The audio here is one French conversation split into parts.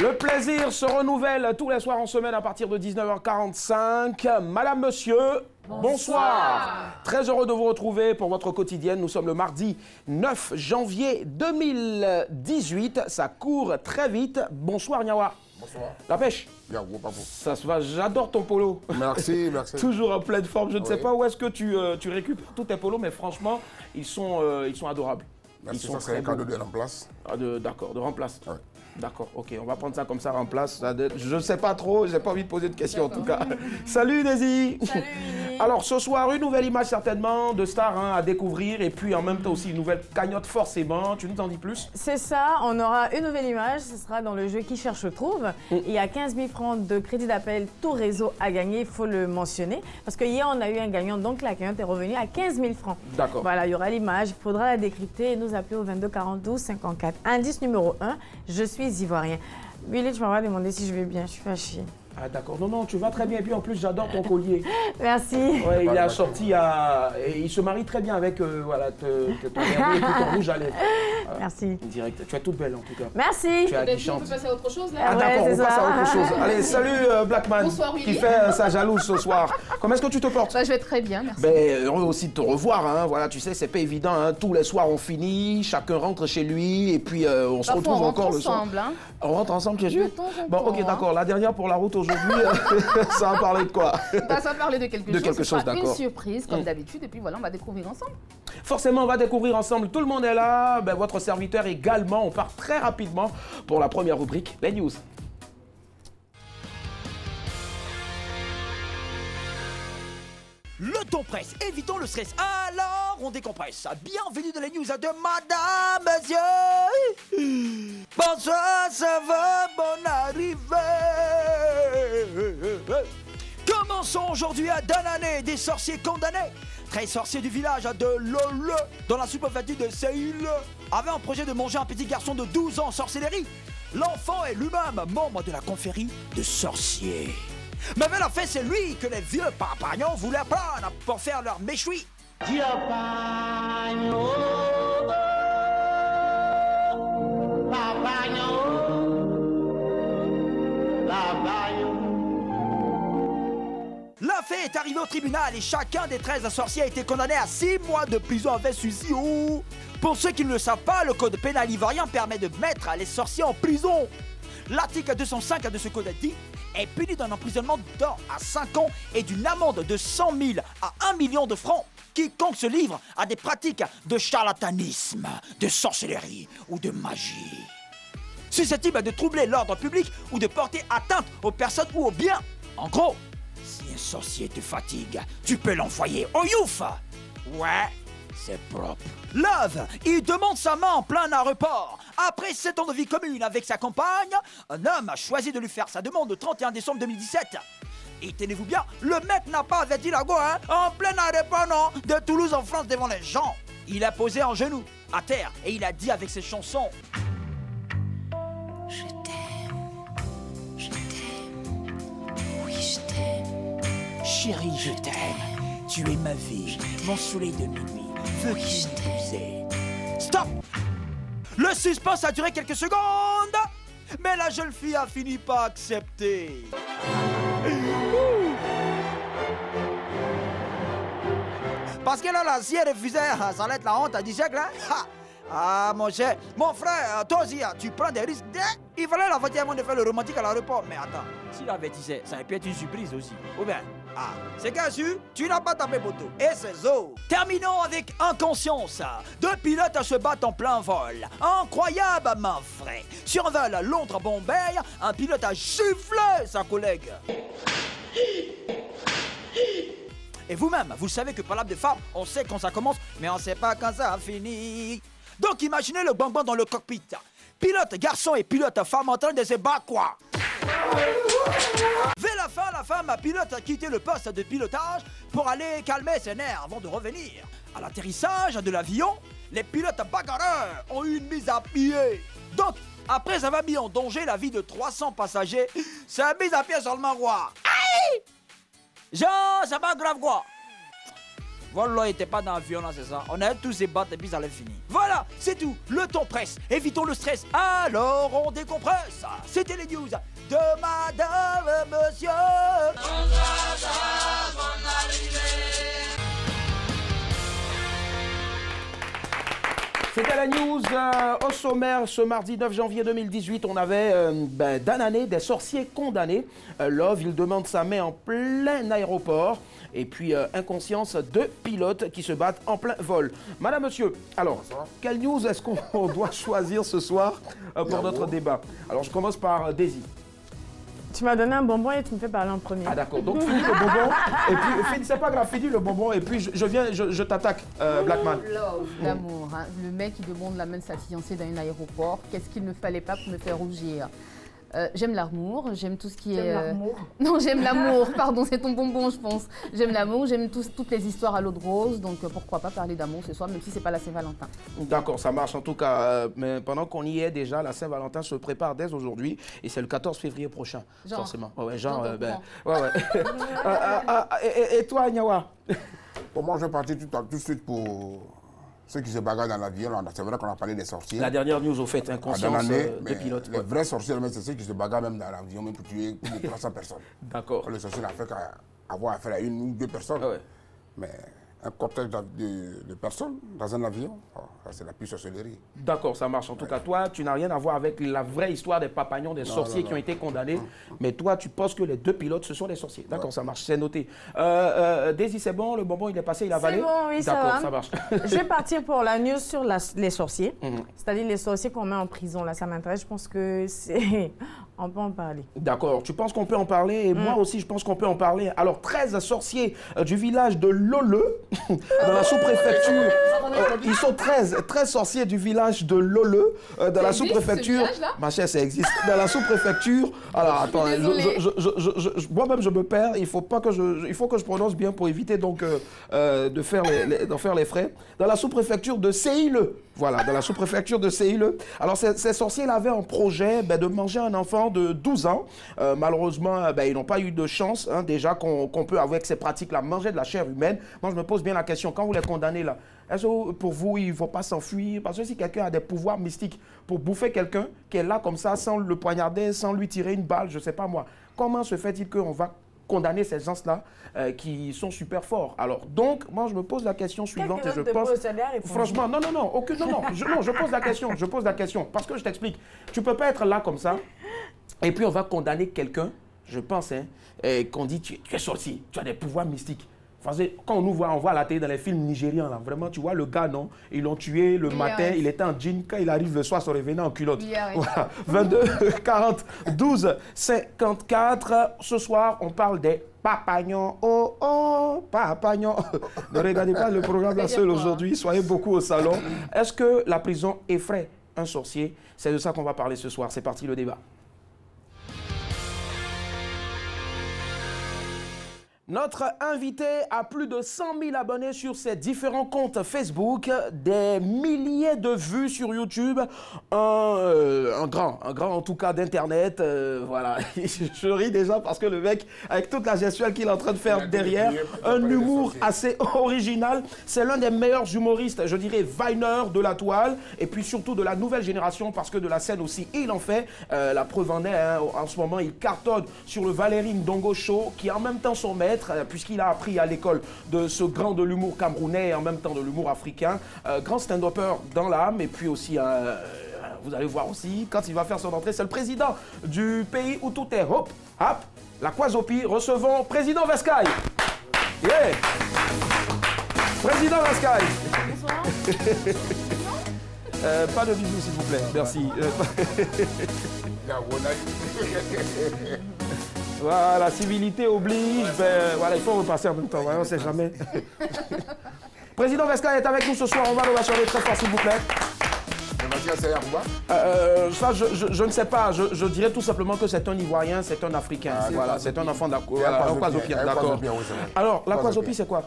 Le plaisir se renouvelle tous les soirs en semaine à partir de 19h45. Madame, monsieur, bonsoir. Très heureux de vous retrouver pour votre quotidienne. Nous sommes le mardi 9 janvier 2018. Ça court très vite. Bonsoir, Nyawa. Bonsoir. La pêche? Ça se va, j'adore ton polo. Merci, merci. Toujours en pleine forme. Je ne sais pas où est-ce que tu récupères tous tes polos, mais franchement, ils sont adorables. Merci, ça c'est un cadeau de remplace. Ah, d'accord, de remplace. Ouais. D'accord, ok, on va prendre ça comme ça, remplace. Je ne sais pas trop, j'ai pas envie de poser de questions en tout cas. Salut Daisy. Salut. Alors ce soir, une nouvelle image certainement de star à découvrir et puis en même temps aussi une nouvelle cagnotte forcément. Tu nous en dis plus? C'est ça, on aura une nouvelle image, ce sera dans le jeu Qui cherche trouve. Il y a 15 000 francs de crédit d'appel, tout réseau à gagner, il faut le mentionner. Parce que hier, on a eu un gagnant, donc la cagnotte est revenue à 15 000 francs. D'accord. Voilà, il y aura l'image, il faudra la décrypter et nous appeler au 22 42 54. Indice numéro 1, je suis ivoirien. Billy, tu m'as demandé si je vais bien, je suis fâchée. Ah d'accord, non, tu vas très bien et puis en plus j'adore ton collier. Merci. Ouais, il est assorti et il se marie très bien avec voilà, ton vernis et puis ton rouge à lèvres. Merci. Direct. Tu es toute belle en tout cas. Merci. Tu es On peut passer à autre chose là. Ah Ouais, d'accord, c'est on passe ça. à autre chose. Allez, salut Blackman, Bonsoir, Willy. qui fait sa jalouse ce soir. Comment est-ce que tu te portes? Bah, je vais très bien, merci. Ben, heureux aussi de te revoir, hein. Voilà, tu sais, c'est pas évident, hein. Tous les soirs on finit, chacun rentre chez lui et puis on se Parfois, retrouve on encore rentre le soir. ensemble, hein. On rentre ensemble, tu es sûr? De temps en Bon, temps, ok, hein. d'accord. La dernière pour la route aujourd'hui, ça va parler de quoi? Bah, ça va parler de quelque De chose. quelque Ce sera chose, d'accord. Une surprise, comme d'habitude, et puis voilà, on va découvrir ensemble. Forcément, on va découvrir ensemble. Tout le monde est là. Ben, votre serviteur également. On part très rapidement pour la première rubrique, les news. Le ton presse, évitons le stress, alors on décompresse. Bienvenue dans les news de Madame, Monsieur. Bonsoir, ça va, bonne arrivée. Commençons aujourd'hui à Danané, des sorciers condamnés. 13 sorciers du village de Lole, dans la superficie de Seil, avaient un projet de manger un petit garçon de 12 ans en sorcellerie. L'enfant est lui-même membre de la confrérie de sorciers. Mais la fait, c'est lui que les vieux papagnons voulaient prendre pour faire leur méchoui. La fée est arrivée au tribunal et chacun des 13 sorciers a été condamné à 6 mois de prison avec suicide. Pour ceux qui ne le savent pas, le code pénal ivoirien permet de mettre les sorciers en prison. L'article 205 de ce code dit est puni d'un emprisonnement d'1 à 5 ans et d'une amende de 100 000 à 1 million de francs. Quiconque se livre à des pratiques de charlatanisme, de sorcellerie ou de magie, susceptible de troubler l'ordre public ou de porter atteinte aux personnes ou aux biens. En gros, si un sorcier te fatigue, tu peux l'envoyer au youf. Ouais, c'est propre. Love, il demande sa main en plein aéroport. Après 7 ans de vie commune avec sa compagne, un homme a choisi de lui faire sa demande le 31 décembre 2017. Et tenez-vous bien, le mec n'a pas averti la go, hein, en plein aéroport, non, de Toulouse en France devant les gens. Il a posé en genou, à terre, et il a dit avec ses chansons: Je t'aime, oui je t'aime. Chérie, je t'aime, tu es ma vie, mon soleil de minuit, veux-tu m'épouser? Stop! Le suspense a duré quelques secondes, mais la jeune fille a fini par accepter. Parce que là, si elle refusait, ça allait être la honte à 10 siècles, hein? Ah, mon cher, mon frère, toi aussi, tu prends des risques. Il fallait la voiture avant de faire le romantique à l'aéroport. Mais attends, s'il avertissait, ça aurait pu être une surprise aussi. Ou bien, c'est qu'à su, tu n'as pas tapé poteau. Et c'est zo. Terminons avec inconscience. Deux pilotes se battent en plein vol. Incroyable, mon frère. Sur un vol Londres-Bombay, un pilote a giflé sa collègue. Et vous-même, vous savez que par l'âme des femmes, on sait quand ça commence, mais on sait pas quand ça finit. Donc imaginez le bang-bang dans le cockpit. Pilote garçon et pilote femme en train de se battre, quoi. Vers la fin, la femme pilote a quitté le poste de pilotage pour aller calmer ses nerfs avant de revenir. À l'atterrissage de l'avion, les pilotes bagarreurs ont eu une mise à pied. Donc, après avoir mis en danger la vie de 300 passagers, c'est mise à pied seulement, quoi. Aïe! Genre, c'est pas grave, quoi. Voilà, il était pas dans l'avion là, c'est ça. On allait tous se battre et puis ça allait finir. Voilà, c'est tout. Le temps presse. Évitons le stress. Alors on décompresse. C'était les news de Madame Monsieur. C'était la news au sommaire ce mardi 9 janvier 2018. On avait d'Anané, des sorciers condamnés. Love, il demande sa main en plein aéroport. Et puis inconscience, 2 pilotes qui se battent en plein vol. Madame, monsieur, alors, quelle news est-ce qu'on doit choisir ce soir pour notre débat? Alors, je commence par Daisy. Tu m'as donné un bonbon et tu me fais parler en premier. Ah d'accord, donc finis le bonbon, et puis c'est pas grave, finis le bonbon, et puis je t'attaque, Blackman. Love, l'amour. Hein. Le mec qui demande la main de sa fiancée dans un aéroport, qu'est-ce qu'il ne fallait pas pour me faire rougir? J'aime l'amour, j'aime tout ce qui est... l'amour? Non, j'aime l'amour, pardon, c'est ton bonbon, je pense. J'aime l'amour, j'aime toutes les histoires à l'eau de rose, donc pourquoi pas parler d'amour ce soir, même si c'est pas la Saint-Valentin. D'accord, ça marche en tout cas, mais pendant qu'on y est déjà, la Saint-Valentin se prépare dès aujourd'hui, et c'est le 14 février prochain, Genre. forcément. Ouais, genre, Ouais. et toi, Nyawa? Pour moi, je vais partir tout de suite pour ceux qui se bagarrent dans l'avion. C'est vrai qu'on a parlé des sorciers. La dernière news au fait, inconscience des pilotes. Les vrais sorciers, c'est ceux qui se bagarrent même dans l'avion, même pour tuer plus de 300 personnes. D'accord. Le sorcier n'a fait qu'à avoir affaire à 1 ou 2 personnes. Ouais. Mais un cortège de personnes dans un avion, ça c'est la pure sorcellerie. D'accord, ça marche. En tout cas, toi, tu n'as rien à voir avec la vraie histoire des papagnons, des sorciers qui ont été condamnés. Mais toi, tu penses que les 2 pilotes, ce sont des sorciers. D'accord, ça marche, c'est noté. Daisy, c'est bon, le bonbon, il est passé, il a avalé? C'est bon, oui, ça va. D'accord, ça marche. Je vais partir pour la news sur les sorciers. C'est-à-dire les sorciers qu'on met en prison. Là, ça m'intéresse. Je pense que c'est... On peut en parler. D'accord, tu penses qu'on peut en parler? Et moi aussi, je pense qu'on peut en parler. Alors, 13 sorciers du village de Loleux, dans la sous-préfecture. Ils sont 13 sorciers du village de Loleux, dans la sous-préfecture. Ma chère, ça existe. Dans la sous-préfecture. Alors, attends, moi-même, je me perds. Il faut que je prononce bien pour éviter donc d'en faire les frais. Dans la sous-préfecture de Seille. Voilà, dans la sous-préfecture de Seille. Alors, ces sorciers avaient un projet de manger un enfant de 12 ans. Malheureusement, ils n'ont pas eu de chance, hein, déjà qu'on peut, avec ces pratiques-là, manger de la chair humaine. Moi, je me pose bien la question, quand vous les condamnez là, est-ce que pour vous, il ne faut pas s'enfuir? Parce que si quelqu'un a des pouvoirs mystiques pour bouffer quelqu'un qui est là comme ça, sans le poignarder, sans lui tirer une balle, je ne sais pas moi, comment se fait-il qu'on va condamner ces gens-là qui sont super forts? Alors, donc, moi, je me pose la question suivante et je pense... Franchement, non, je pose la question, parce que je t'explique. Tu ne peux pas être là comme ça, et puis on va condamner quelqu'un, je pense, hein, qu'on dit tu es sorcier, tu as des pouvoirs mystiques. Quand on voit à la télé dans les films nigérians, là, vraiment, tu vois le gars, non? Ils l'ont tué le matin, il était en jean. Quand il arrive le soir, il se revenait en culotte. Voilà. 22 40 12 54. Ce soir, on parle des papagnons. Oh, oh, papagnons. Ne regardez pas le programme là seul aujourd'hui. Soyez beaucoup au salon. Est-ce que la prison effraie un sorcier? C'est de ça qu'on va parler ce soir. C'est parti, le débat. Notre invité a plus de 100 000 abonnés sur ses différents comptes Facebook, des milliers de vues sur YouTube, un grand en tout cas d'Internet. Voilà, je ris déjà parce que le mec, avec toute la gestuelle qu'il est en train de faire derrière, un humour assez original. C'est l'un des meilleurs humoristes, je dirais, Viner de la toile, et puis surtout de la nouvelle génération, parce que de la scène aussi, il en fait. La preuve en est, hein, en ce moment, il cartonne sur le Valérie Ndongo Show, qui est en même temps son maître, puisqu'il a appris à l'école de ce grand de l'humour camerounais et en même temps de l'humour africain. Grand stand-upper dans l'âme, et puis aussi, vous allez voir aussi, quand il va faire son entrée, c'est le président du pays où tout est hop, hop, la Kwazopi. Recevons Président Vescaille. Yeah. Président Vescaille. Bonsoir. Pas de bisous, s'il vous plaît. Merci. Voilà, civilité oblige. Voilà, il faut repasser en même temps. Voilà, on ne sait jamais. Président Vescaille est avec nous ce soir. On va le rassurer très fort, s'il vous plaît. Ça, je ne sais pas. Je dirais tout simplement que c'est un Ivoirien, c'est un Africain. Voilà, c'est un enfant d'Akwazopien. D'accord. Alors, la Kwazopi, c'est quoi?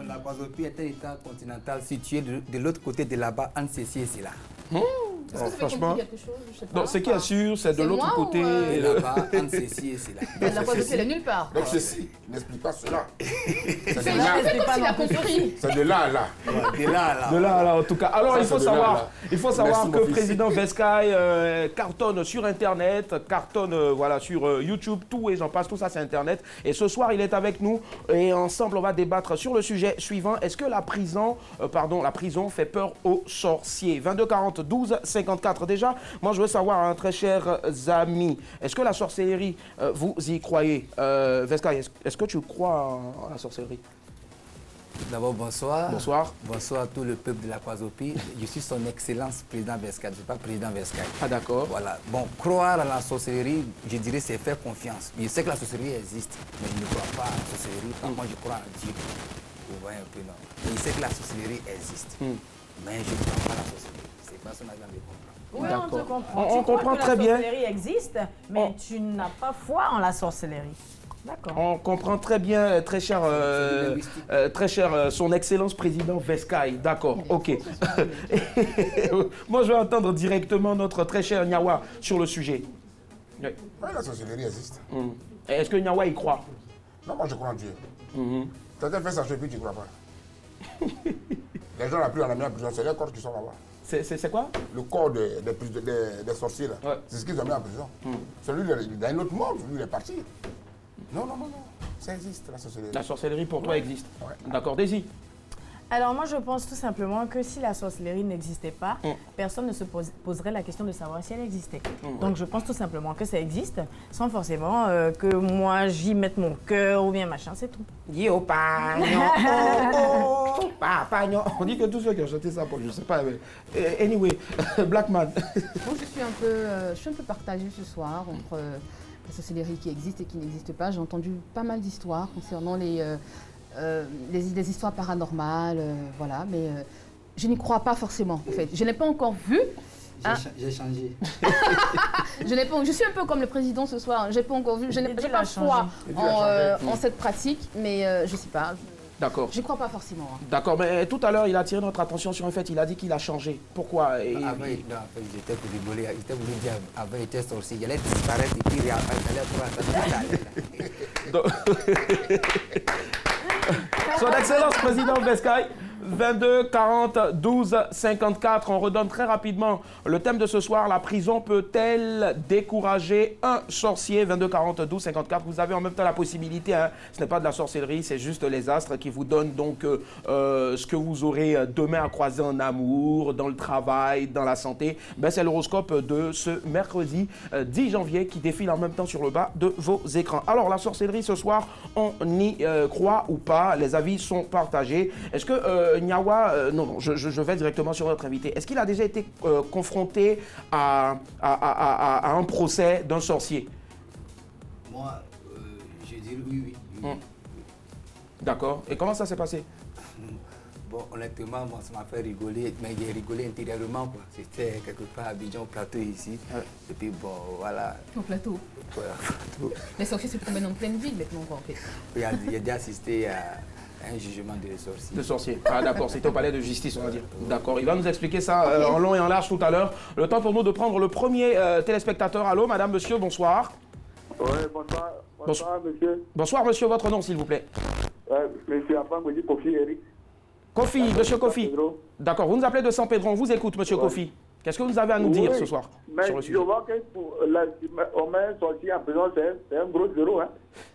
La Kwazopi est un état continental situé de l'autre côté de là-bas, entre ceci et cela. Est-ce que ça fait franchement, compris quelque chose? Je sais pas. non, ce qui est sûr, c'est de C'est l'autre moi ou, côté. Et là-bas, entre ceci et cela. La Guadeloupe, elle est nulle part. Donc ceci n'explique pas cela. C'est de C'est là, comme s'il a compris. c'est de là à là. Et là, De là à là, en tout cas. Alors, Ça, il faut c'est de là à savoir, là. il faut savoir Merci, que mon le fils. président Vescaille cartonne sur Internet, cartonne voilà, sur YouTube, tout et j'en passe, tout ça c'est Internet. Et ce soir, il est avec nous et ensemble, on va débattre sur le sujet suivant. Est-ce que la prison fait peur aux sorciers? 22 40 12 54. Déjà, moi, je veux savoir, hein, très chers amis, est-ce que la sorcellerie, vous y croyez? Vescaille, est-ce que tu crois en la sorcellerie? D'abord, bonsoir. Bonsoir. Bonsoir à tout le peuple de la Kwazopie. Je suis son Excellence président Vescaille. Je ne suis pas président Vescaille. Ah, d'accord. Voilà. Bon, croire à la sorcellerie, je dirais, c'est faire confiance. Je sais que la sorcellerie existe, mais je ne crois pas à la sorcellerie. Par contre, je crois en Dieu. Vous voyez un peu, non? Je sais que la sorcellerie existe, mais je ne crois pas à la sorcellerie. C'est pas son avis à me comprendre. Oui, on te D'accord. comprend. On Tu crois comprend que très bien. La sorcellerie existe, mais tu n'as pas foi en la sorcellerie. D'accord. On comprend très bien, très cher, son Excellence président Vescaille. D'accord, ok. Moi, je vais entendre directement notre très cher Nyawa sur le sujet. Oui. Oui, la sorcellerie existe. Est-ce que Nyawa y croit? Non, moi je crois en Dieu. Quelqu'un fait ça chez lui, tu ne crois pas. Les gens la plus en a mis en prison, c'est les corps qui sont là-bas. C'est quoi? Le corps des sorciers, là. Ouais. C'est ce qu'ils ont mis en prison. Celui, il est dans un autre monde, lui, il est parti. Non, non, non, non. Ça existe, la sorcellerie. La sorcellerie pour toi existe. Ouais. D'accord, Daisy. Alors moi, je pense tout simplement que si la sorcellerie n'existait pas, personne ne se poserait la question de savoir si elle existait. Donc je pense tout simplement que ça existe, sans forcément que moi j'y mette mon cœur ou bien machin, c'est tout. Yo, pagnon, pagnon. On dit que tous ceux qui ont chanté ça, je sais pas. Mais, anyway, Blackman. Moi, je suis un peu partagée ce soir entre la sorcellerie qui existe et qui n'existe pas. J'ai entendu pas mal d'histoires concernant des histoires paranormales, voilà, mais je n'y crois pas forcément, en fait. Je n'ai pas encore vu. J'ai changé. Je suis un peu comme le président ce soir. J'ai pas encore vu. Je n'ai Dieu pas l'a foi changé. en cette pratique, mais je sais pas. D'accord. Je n'y crois pas forcément. Hein. D'accord, mais tout à l'heure, il a attiré notre attention sur un fait. Il a dit qu'il a changé. Pourquoi? Avant, j'étais pour rigoler. J'étais pour lui dire, avant, il était sorcier. Il allait disparaître et puis il allait trouver Son Excellence président Vescaille, 22 40 12 54. On redonne très rapidement le thème de ce soir. La prison peut-elle décourager un sorcier? 22 40 12 54. Vous avez en même temps la possibilité, hein, ce n'est pas de la sorcellerie, c'est juste les astres qui vous donnent donc ce que vous aurez demain à croiser en amour, dans le travail, dans la santé. Ben, c'est l'horoscope de ce mercredi 10 janvier qui défile en même temps sur le bas de vos écrans. Alors, la sorcellerie ce soir, on y croit ou pas? Les avis sont partagés. Est-ce que Nyawa, non, je vais directement sur notre invité. Est-ce qu'il a déjà été confronté à un procès d'un sorcier? Moi, je dirais oui. D'accord. Et comment ça s'est passé? Bon, honnêtement, moi, ça m'a fait rigoler, mais j'ai rigolé intérieurement, quoi. C'était quelque part à Abidjan, au plateau ici. Et puis, bon, voilà. Au plateau. Voilà. Les sorciers se promènent en pleine ville maintenant, quoi, en fait. J'ai déjà assisté à un jugement de sorcier. De sorcier. Ah d'accord, c'était au palais de justice, on va dire. D'accord, il va nous expliquer ça en long et en large tout à l'heure. Le temps pour nous de prendre le premier téléspectateur. Allô, madame, monsieur, bonsoir. Oui, bonsoir. Bonsoir, monsieur. Bonsoir, monsieur, votre nom, s'il vous plaît. Monsieur Afan, me dit Kofi Eric. Kofi, monsieur Kofi. D'accord, vous nous appelez de San Pedro, on vous écoute, monsieur Kofi. Qu'est-ce que vous avez à nous dire ce soir mais sur le je sujet? vois que on met un sorcier en prison, c'est un gros zéro. Hein.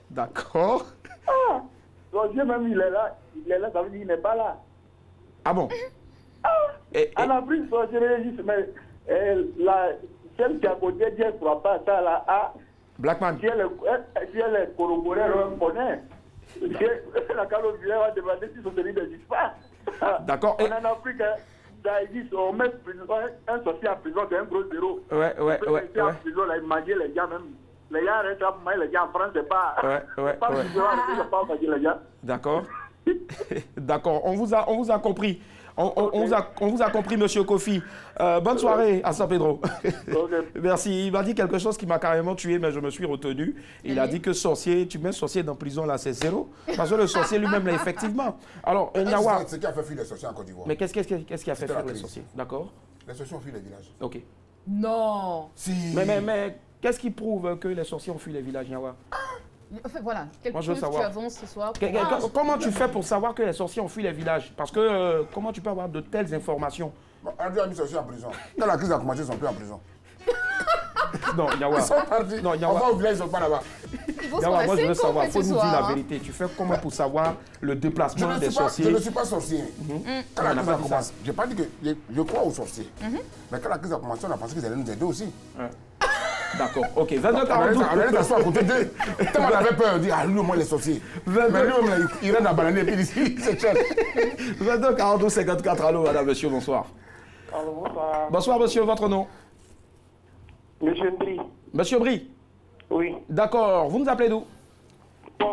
D'accord. Ah, sorcier même, il est là, ça veut dire qu'il n'est pas là. Ah bon? En Afrique, sorcier existe, mais celle qui est à côté, Dieu ne croit pas à ça là. Ah, Blackman. si elle est corroborée, on connaît. La calomnie va demander si sorcier n'existe pas. D'accord. On est en Afrique, hein, ça existe, on met un sorcier en prison, c'est un gros zéro. Ouais. En prison, là, il mangeait les gars même. Les gars arrêtent à manger les gars en France, c'est pas. Pas manger les gars. D'accord. D'accord, on vous a compris. On vous a compris, monsieur Kofi. Bonne soirée à San Pedro. Merci. Il m'a dit quelque chose qui m'a carrément tué, mais je me suis retenu. Il a dit que sorcier, tu mets sorcier dans prison, là, c'est zéro. Parce que le sorcier lui-même, là, effectivement. Alors, Nyawa. C'est ce qui a fait fuir les sorciers en Côte d'Ivoire. Mais qu'est-ce qui a fait fuir les sorciers? D'accord. Les sorciers ont fui les villages. Ok. Non. Si. Mais qu'est-ce qui prouve que les sorciers ont fui les villages, Nyawa? En fait, voilà. Quelle Moi, je veux preuve tu savoir. avances ce soir Comment tu fais pour savoir que les sorciers ont fui les villages? Parce que comment tu peux avoir de telles informations? Bon, Andrew a mis les sorciers en prison. Quand la crise a commencé, ils sont plus en prison. Non, Nyawa. Ils sont partis. Non, Nyawa. Enfin, au village, ils sont pas là-bas. Il faut se Nyawa, moi, je veux passer savoir. qu'on Il faut fait ce nous dire la soir. vérité. Tu fais comment pour savoir le Je déplacement ne des suis pas, sorciers? je ne suis pas sorcier. Quand la On n'a crise pas a dit commencé, je n'ai pas dit que je crois aux sorciers. Mais quand la crise a commencé, on a pensé qu'ils allaient nous aider aussi. Ouais. D'accord, ok. On allait 22-42. s'asseoir à côté d'eux. Tellement on avait peur, on dit, ah lui au moins les sorciers. Mais lui-même, il rentre dans la banane et puis il se cherche. 22-42-54. Allô, madame, monsieur, bonsoir. Alors, bonsoir. Bonsoir, monsieur, votre nom? Monsieur Ndri. Monsieur Brie. Oui. D'accord, vous nous appelez d'où?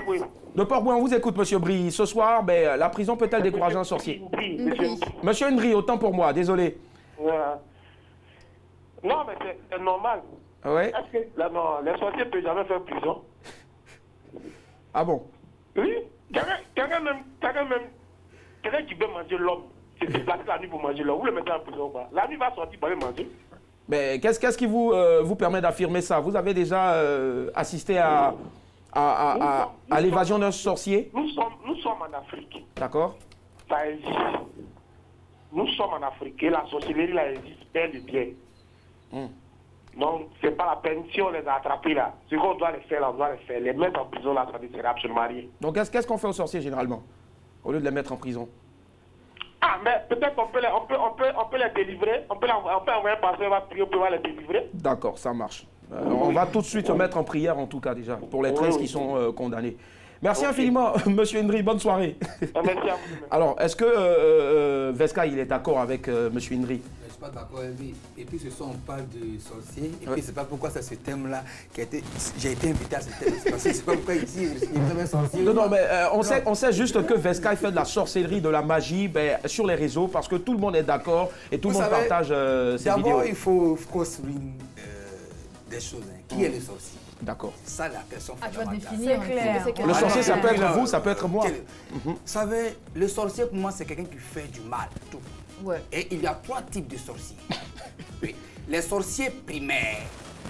Oui. De Port-Bouin, on vous écoute, monsieur Brie. Ce soir, ben, la prison peut-elle décourager un sorcier? Oui, monsieur Ndri. Monsieur Ndri, autant pour moi, désolé. Voilà. Non, mais c'est normal. Ouais. Est-ce que non, les sorciers ne peuvent jamais faire prison? Ah bon? Oui. Quelqu'un qui veut manger l'homme, c'est déplacer la nuit pour manger l'homme. Vous le mettez en prison ou pas? La nuit va sortir pour aller manger. Mais qu'est-ce qui vous permet d'affirmer ça? Vous avez déjà assisté à l'évasion d'un sorcier? Nous sommes en Afrique. D'accord? Ça existe. Nous sommes en Afrique et la sorcellerie là existe bel et bien. Donc, c'est pas la peine si on les a attrapés là. Ce qu'on doit les faire là, on doit les faire. Les mettre en prison là, ça ne sert absolument rien. Donc qu'est-ce qu'on fait aux sorciers généralement? Au lieu de les mettre en prison? Ah, mais peut-être qu'on peut les délivrer. On peut envoyer un pasteur, on va prier, on peut les délivrer. D'accord, ça marche. On va tout de suite se mettre en prière en tout cas déjà, pour les 13 qui sont condamnés. Merci infiniment, monsieur Ndri, bonne soirée. Merci à vous. Alors, est-ce que Veska, il est d'accord avec monsieur Ndri? Je ne suis pas d'accord avec lui. Et puis ce soir, on parle de sorciers. Et puis c'est pas pourquoi c'est ce thème-là qui a été. J'ai été invité à ce thème. Parce que c'est pas pourquoi ici, il est un sorcier. Non, mais on sait juste que Veska fait de la sorcellerie, de la magie sur les réseaux parce que tout le monde est d'accord et tout le monde partage ses vidéos. D'abord, il faut construire des choses. Qui est le sorcier? D'accord. C'est ça la question Ah, tu vas fondamentale. définir. C'est clair. Le sorcier, ça peut être vous, ça peut être moi. Vous savez, le sorcier, pour moi, c'est quelqu'un qui fait du mal. Tout. Ouais. Et il y a 3 types de sorciers. Oui. Les sorciers primaires,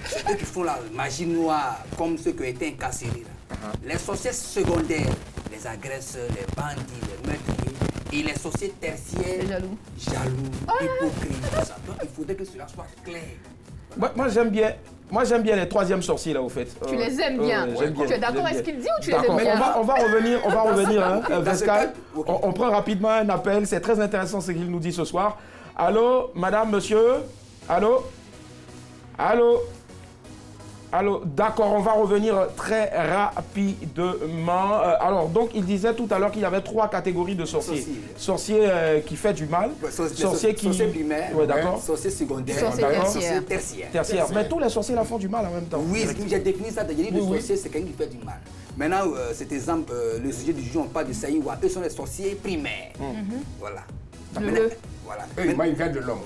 c'est eux qui font la magie noire, comme ceux qui ont été incarcérés. Les sorciers secondaires, les agresseurs, les bandits, les meurtriers. Et les sorciers tertiaires, Les jaloux. Hypocrites, tout ça. Donc il faudrait que cela soit clair. Moi, j'aime bien. Moi, j'aime bien les 3e sorciers, là, au fait. Tu les aimes bien. J'aime bien. Tu es d'accord avec ce qu'il dit ou tu les D'accord, aimes bien? on va revenir, hein, Veska. Ok. On prend rapidement un appel. C'est très intéressant ce qu'il nous dit ce soir. Allô, madame, monsieur? Allô? Allô? Allô, d'accord, on va revenir très rapidement. Alors, donc, il disait tout à l'heure qu'il y avait 3 catégories de sorciers. Sorciers qui fait du mal, sorciers qui... Sorciers primaires, ouais, d'accord. sorciers secondaires, Sorciers tertiaires. tertiaires. Mais tous les sorciers, là, font du mal en même temps. Oui, j'ai défini ça. J'ai dit le Oui. sorcier, c'est quelqu'un qui fait du mal. Maintenant, cet exemple, le sujet du jour, on parle de Saïwa. Eux sont les sorciers primaires. Voilà. Le. Voilà. Eux, ils viennent de l'homme.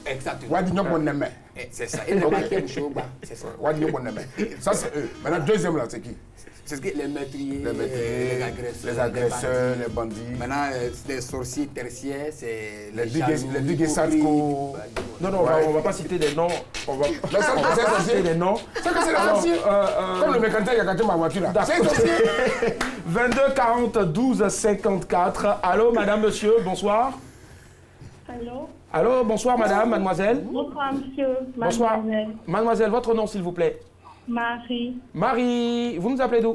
Exactement. Wadi nyok mon aimé. C'est ça. Et le maquillage chaud, c'est ça. Wadi nyok mon aimé. Ça, c'est eux. Maintenant, deuxième là, c'est qui? C'est ce que les meurtriers, les agresseurs, les bandits. Maintenant, les sorciers tertiaires, c'est Les jaloux, digues Sadko. Non, on va pas citer des noms. On va c'est pas citer des noms. C'est que c'est les sorciers. Comme le mécanicien qui a gâté ma voiture là. C'est les sorciers. 22 40 12 54. Allô, madame, monsieur, bonsoir. Allô? Allô, bonsoir, madame, mademoiselle. Bonsoir, monsieur. Bonsoir. Mademoiselle. Mademoiselle, votre nom, s'il vous plaît. Marie, Marie, vous nous appelez d'où?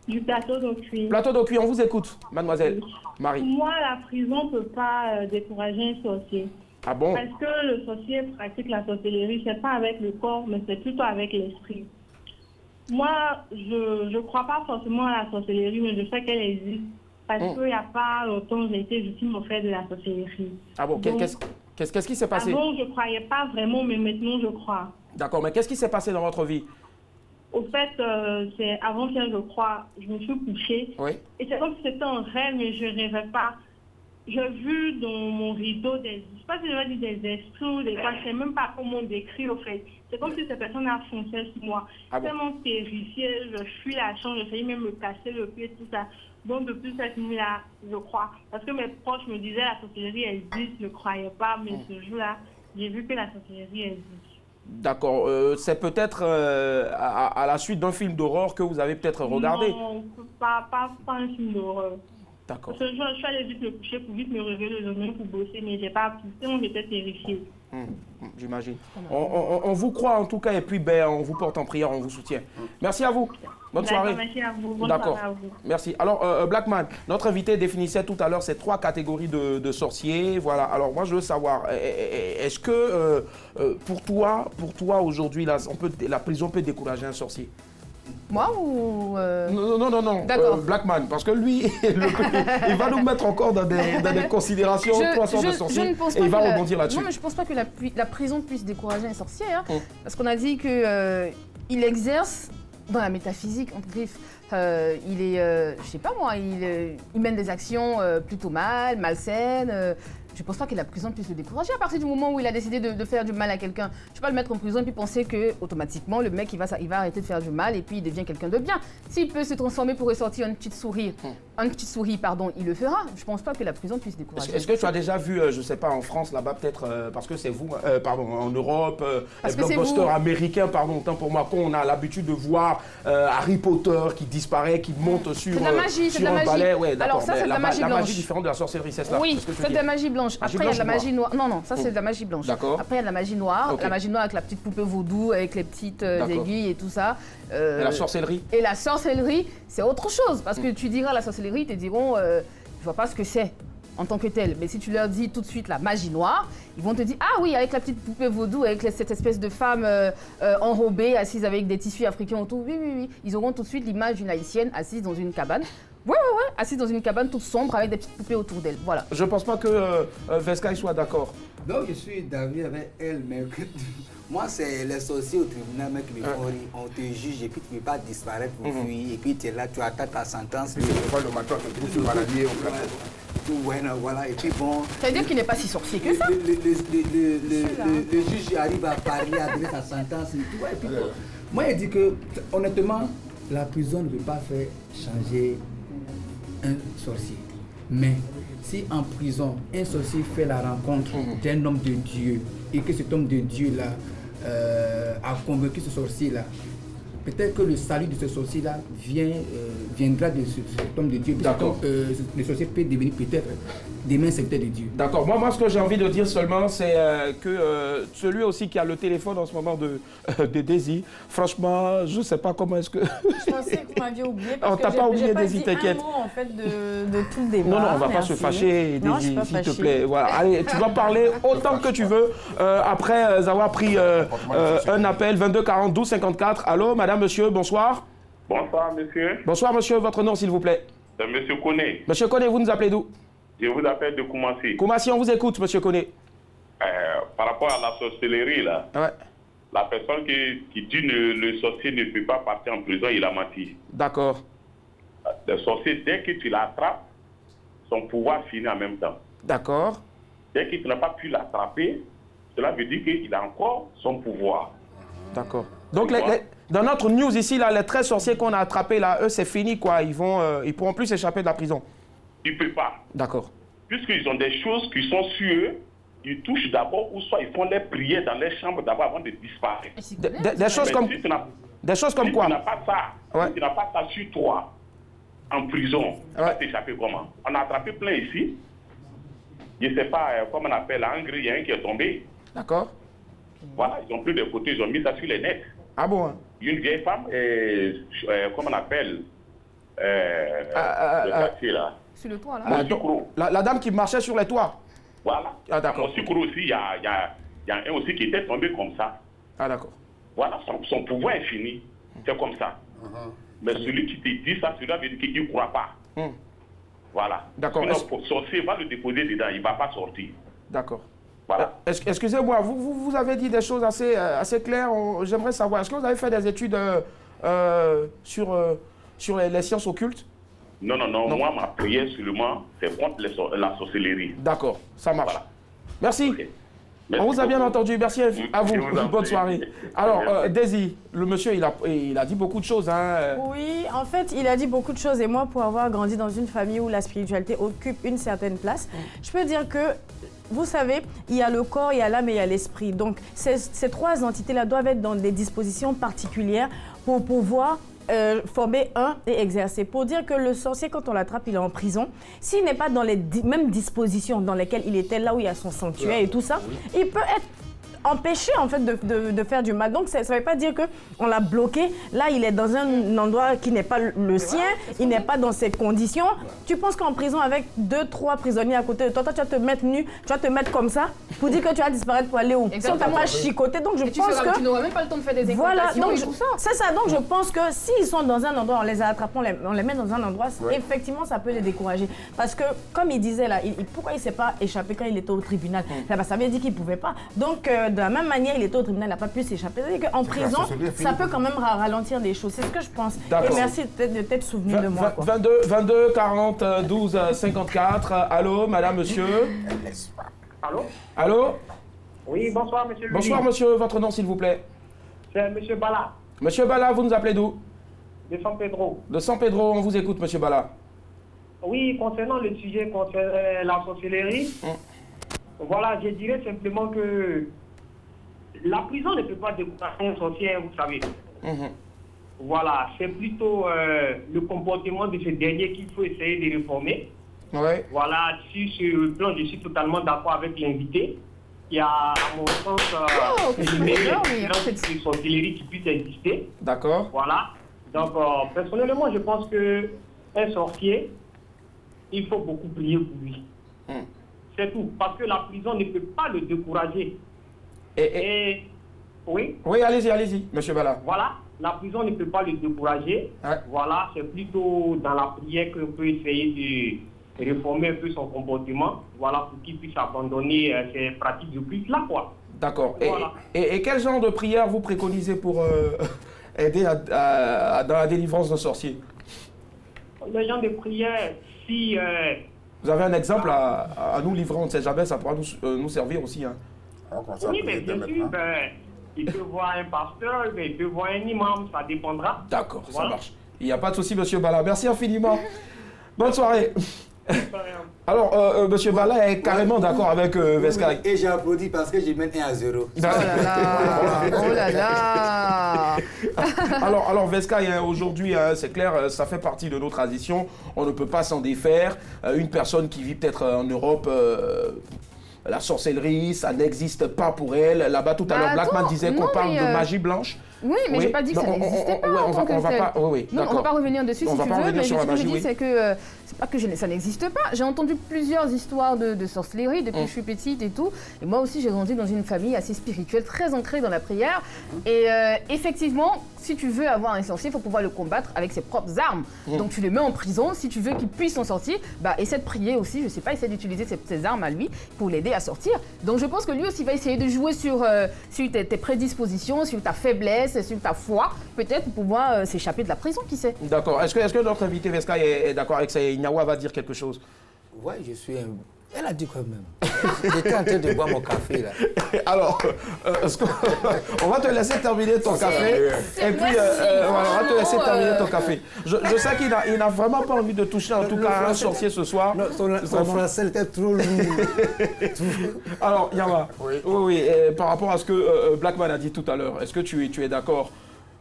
du plateau d'Ocuy. Plateau d'Ocuy, on vous écoute, mademoiselle. Marie. Moi, la prison ne peut pas décourager un sorcier. Ah bon? Parce que le sorcier pratique la sorcellerie, c'est pas avec le corps, mais c'est plutôt avec l'esprit. Moi, je ne crois pas forcément à la sorcellerie, mais je sais qu'elle existe. Parce qu'il n'y a pas longtemps, j'ai été victime au fait de la sorcellerie. Ah bon, Donc, qu'est-ce qui s'est passé? Avant, je ne croyais pas vraiment, mais maintenant, je crois. D'accord, mais qu'est-ce qui s'est passé dans votre vie? Au fait, c'est avant-hier, je crois, je me suis couchée. Oui. Et c'est comme si c'était un rêve, mais je ne rêvais pas. J'ai vu dans mon rideau des, je sais pas si je vais dire des esprits ou des quoi, je ne sais même pas comment on décrit au fait. C'est comme si cette personne a foncé sur moi. Ah bon? Tellement terrifiée, je fuis la chambre, j'ai failli même me casser le pied, tout ça. Donc depuis cette nuit-là, je crois. Parce que mes proches me disaient la sorcellerie existe, je ne croyais pas, mais ce jour-là, j'ai vu que la sorcellerie existe. D'accord. C'est peut-être à la suite d'un film d'horreur que vous avez peut-être regardé. Non, pas un film d'horreur. D'accord. Parce que je suis allée vite me coucher pour vite me réveiller le lendemain pour bosser, mais j'ai pas pu. Sinon, j'étais terrifiée. J'imagine. On vous croit en tout cas et puis ben, on vous porte en prière, on vous soutient. Merci à vous. Bonne soirée. Merci à vous. Bonne D'accord. soirée à vous. Merci. Alors, Blackman, notre invité définissait tout à l'heure ces 3 catégories de sorciers. Voilà. Alors, moi, je veux savoir, est-ce que pour toi aujourd'hui, la prison peut décourager un sorcier? Moi ou... Non. D'accord. Blackman, parce que lui, il va nous mettre encore dans des considérations, 3 sortes de sorciers, je ne pense et pas il va que rebondir là-dessus. Non, mais je ne pense pas que la prison puisse décourager un sorcier, hein, parce qu'on a dit qu'il exerce dans la métaphysique, entre griffes. Il est, je sais pas moi, il mène des actions plutôt malsaines. Je ne pense pas que la prison puisse le décourager à partir du moment où il a décidé de faire du mal à quelqu'un. Je ne vais pas le mettre en prison et puis penser que automatiquement le mec il va arrêter de faire du mal et puis il devient quelqu'un de bien. S'il peut se transformer pour ressortir une petite souris, il le fera. Je ne pense pas que la prison puisse décourager. Est-ce que tu as déjà vu, je ne sais pas, en France là-bas peut-être, parce que c'est vous, en Europe, les blockbusters américains, autant pour moi, qu'on a l'habitude de voir Harry Potter qui disparaît, qui monte sur un balai. Ouais, alors ça c'est de la magie blanche. La magie différente de la sorcellerie, c'est cela? Oui, c'est de la magie blanche. Après, il y a de la magie noire. Non, ça, c'est de la magie blanche. D'accord. Après, il y a de la magie noire. Okay. La magie noire avec la petite poupée vaudou, avec les petites aiguilles et tout ça. Et la sorcellerie? Et la sorcellerie, c'est autre chose. Parce que tu diras la sorcellerie, ils te diront, je vois pas ce que c'est en tant que tel. Mais si tu leur dis tout de suite la magie noire, ils vont te dire, ah oui, avec la petite poupée vaudou, avec cette espèce de femme enrobée, assise avec des tissus africains autour. Oui. Ils auront tout de suite l'image d'une haïtienne assise dans une cabane. Ouais, assise dans une cabane toute sombre avec des petites poupées autour d'elle. Voilà. Je pense pas que Veskai soit d'accord. Donc je suis d'accord avec elle, mais moi c'est les sorciers au tribunal mais qui me font rire. On te juge et puis tu ne peux pas disparaître pour fuir. Et puis tu es là, tu attends ta sentence. Et le matin, tu te trouves maladie au plateau. Voilà, et puis bon... C'est-à-dire qu'il n'est pas si sorcier que ça. Le juge arrive à parler, à donner sa sentence et tout. Et puis, moi je dis que, honnêtement, la prison ne peut pas faire changer un sorcier. Mais si en prison, un sorcier fait la rencontre d'un homme de Dieu et que cet homme de Dieu-là a convaincu ce sorcier-là, peut-être que le salut de ce sorcier-là viendra de cet homme de Dieu. D'accord. Le sorcier peut devenir peut-être demain serviteur de Dieu. D'accord. Moi, ce que j'ai envie de dire seulement, c'est que celui aussi qui a le téléphone en ce moment de Daisy, franchement, je ne sais pas comment est-ce que... Je pensais que vous m'aviez oublié parce on t'a pas oublié, Daisy, t'inquiète. Un mot en fait de tout le débat. Non, on ne va pas se fâcher, Daisy, s'il te plaît. Voilà. Allez, tu vas parler autant que tu veux après avoir pris un appel 22 40 12 54. Allô, madame, monsieur, bonsoir. Bonsoir, monsieur. Bonsoir, monsieur. Votre nom, s'il vous plaît. C'est monsieur Koné. Monsieur Koné, vous nous appelez d'où? Je vous appelle de Koumassi. Koumassi, on vous écoute, monsieur Koné. Par rapport à la sorcellerie, là, ouais. La personne qui dit le sorcier ne peut pas partir en prison, il a menti. D'accord. Le sorcier, dès que tu l'attrapes, son pouvoir finit en même temps. D'accord. Dès que tu n'as pas pu l'attraper, cela veut dire qu'il a encore son pouvoir. D'accord. Donc, dans notre news ici, là, les 13 sorciers qu'on a attrapés, là, eux, c'est fini, quoi. Ils pourront plus s'échapper de la prison. Ils ne peuvent pas. D'accord. Puisqu'ils ont des choses qui sont sur eux, ils touchent d'abord, ou soit ils font les prières dans les chambres d'abord avant de disparaître. Des choses comme, des choses comme quoi? Si tu n'as pas ça, si tu n'as pas ça sur toi, en prison, tu vas t'échapper comment? On a attrapé plein ici. Je ne sais pas comment on appelle, un grillien qui est tombé. D'accord. Voilà, ils ont pris des photos, ils ont mis ça sur les nets. Ah bon? Hein? Une vieille femme, comment on appelle, le quartier là. Sur le toit là. La dame qui marchait sur les toits. Voilà. Ah d'accord. Au Sikoro aussi, il y a un aussi qui était tombé comme ça. Ah d'accord. Voilà, son pouvoir est fini. C'est comme ça. Mais celui qui te dit ça, celui-là veut dire qu'il ne croit pas. Voilà. D'accord. Le sorcier va le déposer dedans, il ne va pas sortir. D'accord. Voilà. Excusez-moi, vous avez dit des choses assez claires. J'aimerais savoir, est-ce que vous avez fait des études sur les sciences occultes? Non. Moi, ma prière seulement, c'est contre la sorcellerie. D'accord, ça marche. Voilà. Merci. Okay. Merci. On vous a bien entendu. Merci à vous. Bonne soirée. Alors, Daisy, le monsieur, il a dit beaucoup de choses. Hein. Oui, en fait, il a dit beaucoup de choses. Et moi, pour avoir grandi dans une famille où la spiritualité occupe une certaine place, je peux dire que vous savez, il y a le corps, il y a l'âme et il y a l'esprit. Donc, ces trois entités-là doivent être dans des dispositions particulières pour pouvoir former un et exercer. Pour dire que le sorcier, quand on l'attrape, il est en prison. S'il n'est pas dans les mêmes dispositions dans lesquelles il était, là où il y a son sanctuaire et tout ça, il peut être empêché en fait de faire du mal. Donc ça ne veut pas dire qu'on l'a bloqué. Là, il est dans un endroit qui n'est pas le sien, il n'est pas dans ses conditions. Tu penses qu'en prison, avec 2-3 prisonniers à côté de toi, tu vas te mettre nu, tu vas te mettre comme ça pour dire que tu vas disparaître pour aller où? Si on t'a pas chicoté, donc je pense que... Tu n'auras même pas le temps de faire des voilà, incantations donc et tout ça. c'est ça. Donc je pense que s'ils sont dans un endroit, on les a attrapés, on les met dans un endroit, effectivement, ça peut les décourager. Parce que, comme il disait là, pourquoi il ne s'est pas échappé quand il était au tribunal? Ça veut dire qu'il ne pouvait pas. Donc, de la même manière, il était au tribunal, il n'a pas pu s'échapper. C'est-à-dire qu'en prison, ça peut quand même ralentir des choses. C'est ce que je pense. Et merci de t'être souvenu de moi. 22 40 12 54. Allô, madame, monsieur. Allô? Allô? Oui, bonsoir, monsieur. Bonsoir, monsieur. Votre nom, s'il vous plaît? C'est monsieur Bala, Monsieur Bala, vous nous appelez d'où? de San Pedro. De San Pedro, on vous écoute, monsieur Bala. Oui, concernant le sujet, concernant la sorcellerie, voilà, je dirais simplement que la prison ne peut pas décourager un sorcier, vous savez. Voilà, c'est plutôt le comportement de ce dernier qu'il faut essayer de réformer. Ouais. Voilà, sur ce plan, je suis totalement d'accord avec l'invité. Il y a, à mon sens, une meilleure sorcellerie qui puisse exister. D'accord. Voilà. Donc, personnellement, je pense qu'un sorcier, il faut beaucoup prier pour lui. C'est tout. Parce que la prison ne peut pas le décourager. Oui. Oui, allez-y, monsieur Bala. Voilà. La prison ne peut pas le décourager. Voilà. C'est plutôt dans la prière qu'on peut essayer de réformer un peu son comportement. Voilà. Pour qu'il puisse abandonner ces pratiques de culte-là, quoi. D'accord. Voilà. Et quel genre de prière vous préconisez pour aider dans la délivrance d'un sorcier? Le genre de prière, si... vous avez un exemple à nous livrer, on ne sait jamais, ça pourra nous servir aussi. Hein. Oui, mais bien sûr, il peut voir un pasteur, il peut voir un imam, ça dépendra. D'accord, ça marche. Il n'y a pas de souci, monsieur Bala. Merci infiniment. Bonne soirée. Alors, monsieur Bala est carrément d'accord avec Veskaï. Et j'ai applaudi parce que j'ai mène 1-0. Oh là là. Oh là là. Alors Veskaï, aujourd'hui, c'est clair, ça fait partie de nos traditions. On ne peut pas s'en défaire. Une personne qui vit peut-être en Europe... la sorcellerie, ça n'existe pas pour elle. Là-bas, tout à l'heure, Blackman disait qu'on parle de magie blanche. Oui, mais j'ai pas dit que ça n'existait pas. On va pas revenir dessus si tu veux, mais ce que je dis, c'est que c'est pas que ça n'existe pas. J'ai entendu plusieurs histoires de sorcellerie depuis que je suis petite et tout. Et moi aussi, j'ai grandi dans une famille assez spirituelle, très ancrée dans la prière. Et effectivement, si tu veux avoir un sorcier, il faut pouvoir le combattre avec ses propres armes. Donc tu le mets en prison. Si tu veux qu'il puisse s'en sortir, essaie de prier aussi. Je sais pas, essaie d'utiliser ses armes à lui pour l'aider à sortir. Donc je pense que lui aussi va essayer de jouer sur tes prédispositions, sur ta faiblesse, sur ta foi, peut-être pour pouvoir s'échapper de la prison, qui sait. D'accord. Est-ce que notre invité Veskaï est d'accord avec ça? Inyawa va dire quelque chose. Oui, je suis un... Elle a dit quand même. J'étais en train de boire mon café là. Alors, on va te laisser terminer ton café. Et puis, on va te laisser terminer ton café. Je sais qu'il n'a vraiment pas envie de toucher en tout cas un sorcier ce soir. Non, son français était trop lourd. Alors, Yawa, oui, par rapport à ce que Blackman a dit tout à l'heure, est-ce que tu es d'accord?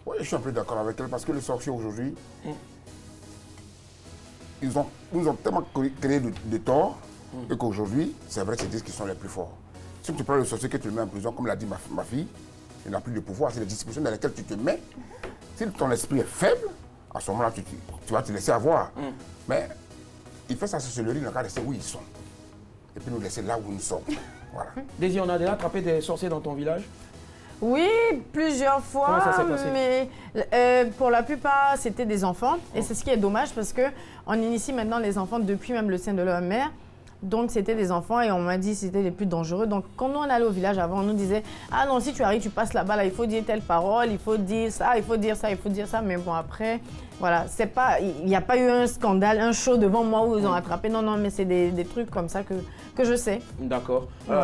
Oui, je suis un peu d'accord avec elle parce que les sorciers aujourd'hui, ils nous ont tellement créé de tort. Et qu'aujourd'hui, c'est vrai qu'ils disent qu'ils sont les plus forts. Si tu prends le sorcier que tu le mets en prison, comme l'a dit ma fille, il n'a plus de pouvoir. C'est les dispositions dans lesquelles tu te mets. Si ton esprit est faible, à ce moment-là, tu vas te laisser avoir. Mais il fait sa sorcellerie, il n'a qu'à rester où ils sont. Et puis nous laisser là où nous sommes. Voilà. Daisy, on a déjà attrapé des sorciers dans ton village? Oui, plusieurs fois. Comment ça s'est passé? Mais pour la plupart, c'était des enfants. Et c'est ce qui est dommage parce qu'on initie maintenant les enfants depuis même le sein de leur mère. Donc, c'était des enfants et on m'a dit que c'était les plus dangereux. Donc, quand nous, on allait au village avant, on nous disait « Ah non, si tu arrives, tu passes là-bas, là, il faut dire telle parole, il faut dire ça, il faut dire ça, il faut dire ça. » Mais bon, après, Voilà, c'est pas, il n'y a pas eu un scandale, un show devant moi où ils ont attrapé. Non, non, mais c'est des trucs comme ça que je sais. D'accord. Ouais.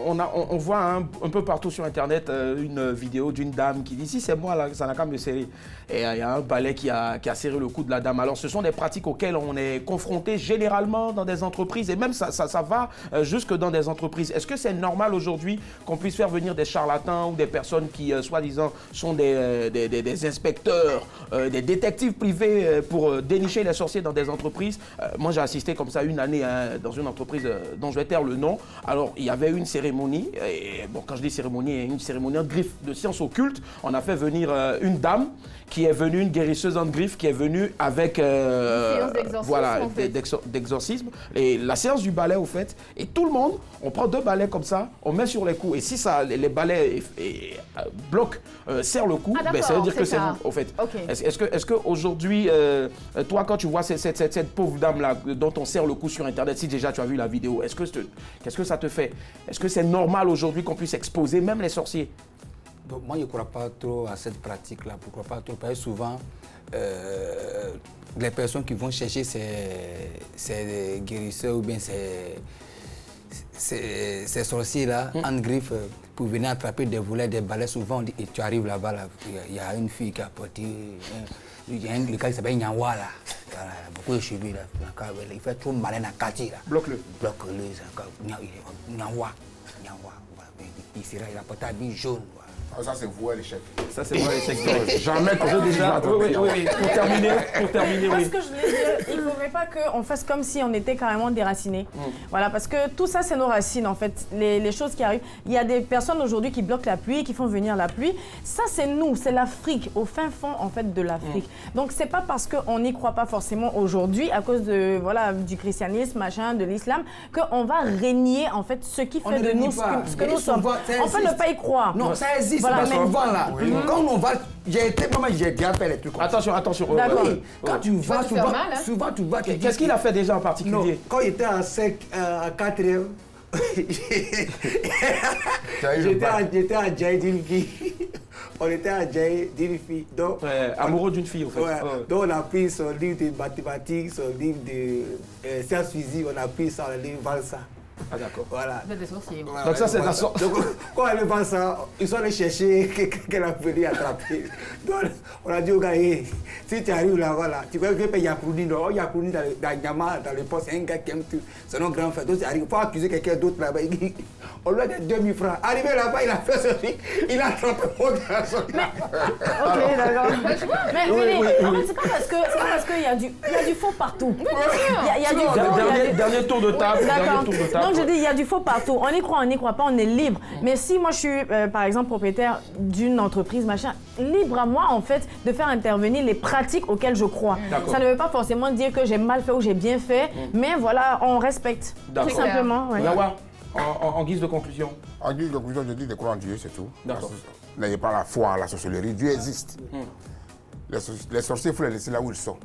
On voit un peu partout sur Internet une vidéo d'une dame qui dit « Si c'est moi, là, ça n'a qu'à me serrer ». Et il y a un balai qui a serré le cou de la dame. Alors, ce sont des pratiques auxquelles on est confronté généralement dans des entreprises et même ça va jusque dans des entreprises. Est-ce que c'est normal aujourd'hui qu'on puisse faire venir des charlatans ou des personnes qui, soi-disant, sont des inspecteurs, des détectives privés pour dénicher les sorciers dans des entreprises? Moi, j'ai assisté comme ça une année dans une entreprise dont je vais taire le nom. Alors, il y avait une cérémonie, et bon, quand je dis cérémonie, une cérémonie en griffe de sciences occultes. On a fait venir une dame qui est venue, une guérisseuse en griffe, qui est venue avec d'exorcisme. Et la séance du balai, au fait, et tout le monde, on prend 2 balais comme ça, on met sur les coups. Et si ça, les balais bloquent, serrent le cou, ben, ça veut dire que c'est vous, au fait. Okay. Est-ce qu'aujourd'hui, toi, quand tu vois cette pauvre dame-là, dont on serre le cou sur Internet, si déjà tu as vu la vidéo, qu'est-ce que ça te fait? Est-ce que c'est normal aujourd'hui qu'on puisse exposer même les sorciers? Donc, moi, je ne crois pas trop à cette pratique-là. Pourquoi pas trop? Parce que souvent, les personnes qui vont chercher ces guérisseurs ou bien ces sorciers-là en griffe pour venir attraper des volets, des balais, souvent, on dit, et tu arrives là-bas, là, il y a une fille qui a porté... Il y a un gars qui s'appelle Nyanwa, là. Voilà, beaucoup de cheveux, là. Il fait trop malin à quartier, là. Bloque-le. Bloque-le. Nyanwa. Il a porté un habit jaune. Ah, ça, c'est vous, l'échec. Ça, c'est moi l'échec. Jamais comme déjà. Oui. Pour terminer, Moi, oui. ce que je voulais dire, il ne faudrait pas qu'on fasse comme si on était carrément déracinés. Voilà, parce que tout ça, c'est nos racines, en fait. Les choses qui arrivent. Il y a des personnes aujourd'hui qui bloquent la pluie, qui font venir la pluie. Ça, c'est nous, c'est l'Afrique, au fin fond, en fait, de l'Afrique. Donc, c'est pas parce qu'on n'y croit pas forcément aujourd'hui, à cause de, voilà, du christianisme, machin, de l'islam, qu'on va régner, en fait, ce qui fait de nous ce que nous sommes. On peut ne pas y croire. Non, ça existe. Voilà, Parce qu'on va là. Quand on va, j'ai déjà fait les trucs. Attention. D'accord. Quand tu vas souvent, tu vas. Qu'est-ce qu'il a fait déjà en particulier? Quand il était en 4e, j'étais en Djaï d'une fille. On était en Djaï d'une fille. Amoureux d'une fille, en fait. Donc on a pris son livre de mathématiques, son livre de sciences physiques, on a pris ça, le livre Valsa. Ah d'accord. Voilà. Vous êtes des sorciers. Voilà, donc ça c'est la sorte. Donc quand elle vend ça, ils sont allés chercher qu'elle a venu attraper. Donc on a dit au gars, hey, si tu arrives là-bas, là, tu vas payer Yakouni, non? Yakouni dans le poste, c'est un gars qui aime tout. C'est notre grand frère. Donc tu arrives, il faut accuser quelqu'un d'autre là-bas. On lui a donné 2000 francs. Arrivé là-bas, il a fait ceci, il a attrapé mon garçon. Ok, d'accord. Mais en fait, c'est pas parce qu'il y a du faux partout. Il y a du faux. Dernier tour de table. D'accord. Donc je dis, il y a du faux partout. On y croit pas, on est libre. Mais si moi je suis, par exemple, propriétaire d'une entreprise, machin, libre à moi, en fait, de faire intervenir les pratiques auxquelles je crois. Ça ne veut pas forcément dire que j'ai mal fait ou j'ai bien fait, mais voilà, on respecte. Tout simplement. Ouais. Yawa, en guise de conclusion. En guise de conclusion, je dis de croire en Dieu, c'est tout. D'accord. N'ayez pas la foi à la sorcellerie. Dieu existe. Les sorciers, il faut les laisser là où ils sont.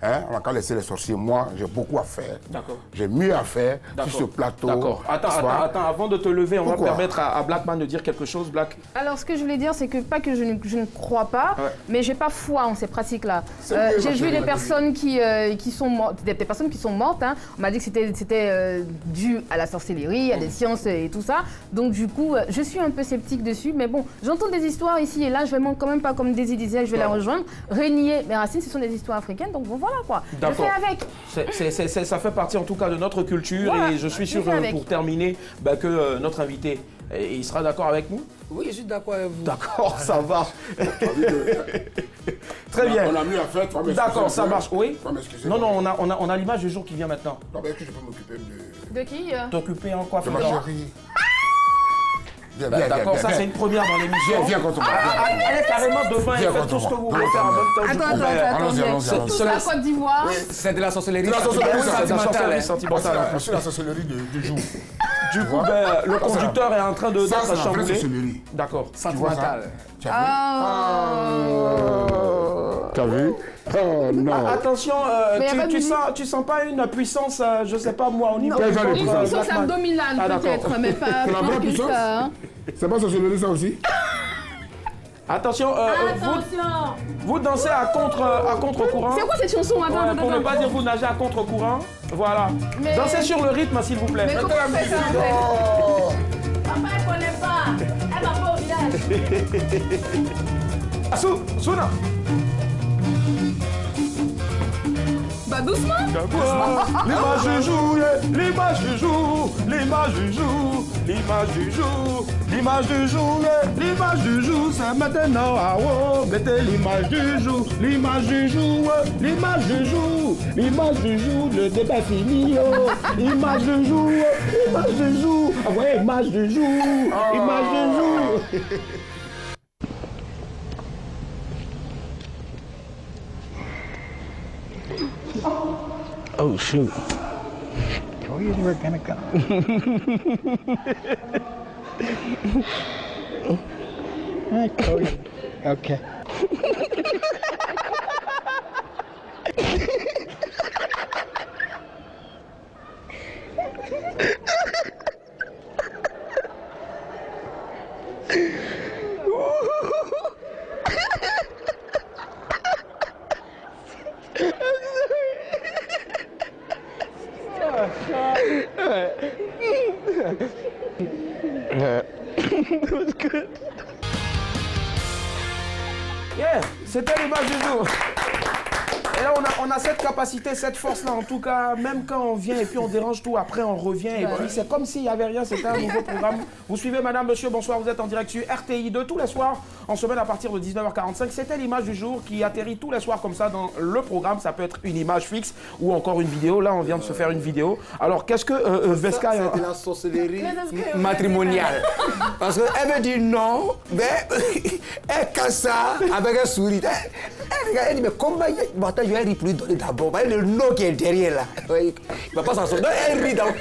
Hein? On n'a qu'à laisser les sorciers. Moi, j'ai beaucoup à faire. J'ai mieux à faire sur ce plateau. D'accord. Attends, avant de te lever, on va permettre à Blackman de dire quelque chose. Black. Alors, ce que je voulais dire, c'est que pas que je ne crois pas, mais j'ai pas foi en ces pratiques-là. J'ai vu des personnes qui sont mortes, des personnes qui sont mortes. Hein. On m'a dit que c'était dû à la sorcellerie, à des sciences et tout ça. Donc, du coup, je suis un peu sceptique dessus. Mais bon, j'entends des histoires ici et là. Je vais quand même pas, comme Daisy disait, je vais la rejoindre. Régnier, mes racines, ce sont des histoires africaines. Donc, bon, voilà quoi. Je fais avec. Ça fait partie en tout cas de notre culture et je suis sûr pour terminer que notre invité, il sera d'accord avec nous? Oui, je suis d'accord avec vous. D'accord, ça va. Très bien. On a mieux à faire, toi, d'accord, ça marche. Oui. Non, on a l'image du jour qui vient maintenant. Est-ce que je peux m'occuper de qui? T'occuper en quoi? De ma chérie. D'accord, ça c'est une première dans l'émission. Viens quand on va. Elle est carrément devant, elle fait tout ce que vous voulez faire en même temps. Attends. Toute la Côte d'Ivoire. C'est de la sorcellerie. Sentimentale. C'est la sorcellerie du jour. Du coup, le conducteur est en train de chambouler. D'accord. Sentimentale. Tu as vu? Oh non. Attention, tu sens pas une puissance, je sais pas moi, au niveau de une puissance abdominale peut-être, mais pas plus que ça. C'est pas sorcellerie ça aussi? Attention, vous dansez à contre-courant. C'est quoi cette chanson? Attends, Pour ne pas dire vous nagez à contre-courant. Voilà. Mais... Dansez sur le rythme, s'il vous plaît. Mais comment on fait ça en fait? Papa, elle connaît pas. Elle va pas au village. Souna. Bah doucement. L'image du jour, l'image du jour, l'image du jour, l'image du jour, l'image du jour, l'image du jour, c'est maintenant. Ah oh, mettez l'image du jour, l'image du jour, l'image du jour, l'image du jour, le débat fini. Oh, l'image du jour, l'image du jour, ah ouais, image du jour, image du jour. Oh shoot. Koya's were gonna go. Hi, Koya. Okay. Yeah, c'était l'image du jour. Et là, on a cette capacité, cette force-là, en tout cas, même quand on vient et puis on dérange tout, après on revient et puis c'est comme s'il n'y avait rien, c'était un nouveau programme. Vous suivez, madame, monsieur, bonsoir, vous êtes en direct sur RTI 2 tous les soirs, en semaine à partir de 19h45. C'était l'image du jour qui atterrit tous les soirs comme ça dans le programme. Ça peut être une image fixe ou encore une vidéo. Là, on vient de se faire une vidéo. Alors, qu'est-ce que Vesca... C'est la sorcellerie matrimoniale. Parce qu'elle veut dire non, mais elle casse ça avec un sourire. Elle dit, mais comment je vais lui donner d'abord? Le nom qui est derrière là. Il ne va pas s'en sortir. Elle rit donc.